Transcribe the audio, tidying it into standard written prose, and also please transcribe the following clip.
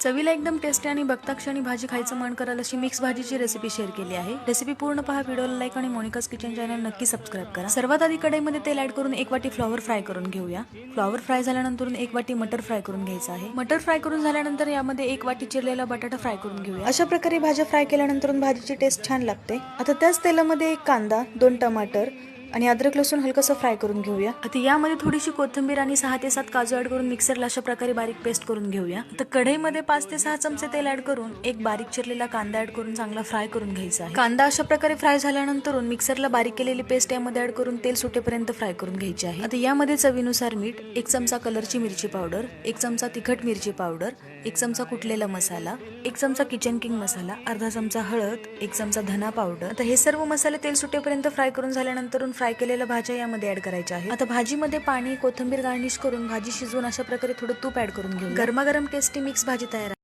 चवीला एकदम टेस्टी आणि बघता क्षणी भाजी खायचं मन कराल अशी मिक्स भाजीची रेसिपी शेअर केली आहे। रेसिपी पूर्ण पहा, व्हिडिओला लाईक आणि मोनिकाज किचन चॅनल नक्की सबस्क्राईब करा। सर्वात आधी कढईमध्ये तेल ऍड करून 1 वाटी फ्लॉवर फ्राय करून घेऊया। फ्लॉवर फ्राय झाल्यानंतर 1 वाटी मटर फ्राय करून घ्यायचा आहे। मटर फ्राय करून झाल्यानंतर यामध्ये 1 वाटी चिरलेला बटाटा फ्राय करून घेऊया। अशा प्रकारे भाज्या फ्राय केल्यानंतर भाजीची टेस्ट छान लागते। आता त्याच तेलामध्ये 1 कांदा, 2 टमाटर आणि अद्रक लसूण हलकसं फ्राय करून घेऊया। आता यामध्ये थोडीशी कोथिंबीर आणि 6 ते 7 काजू ऍड करून मिक्सरला अशा प्रकारे बारीक पेस्ट करून घेऊया। आता कढईमध्ये 5 ते 6 चमचे तेल ऍड करून 1 बारीक चिरलेला कांदा ऍड करून चांगला फ्राय करून घ्यायचा आहे। कांदा अशा प्रकारे फ्राय झाल्यानंतर मिक्सरला बारीक केलेली पेस्ट यामध्ये ऍड करून तेल सुटेपर्यंत फ्राय करून घ्यायची आहे। आता यामध्ये चवीनुसार मीठ, 1 चमचा कलरची मिरची पावडर, 1 चमचा तिखट मिरची पावडर, 1 चमचा कुटलेला मसाला, 1 चमचा किचन किंग मसाला, अर्धा चमचा हळद, 1 चमचा धना पावडर। आता हे सर्व मसाले तेल सुटेपर्यंत फ्राय करून झाल्यानंतर फ्राय केलेल्या भाज्या यामध्ये ऍड करायच्या आहेत। आता भाजीमध्ये पाणी, कोथिंबीर गार्निश करून भाजी शिजवून अशा प्रकारे थोडं तूप ऍड करून घेऊ। गरमागरम टेस्टी मिक्स भाजी तयार आहे।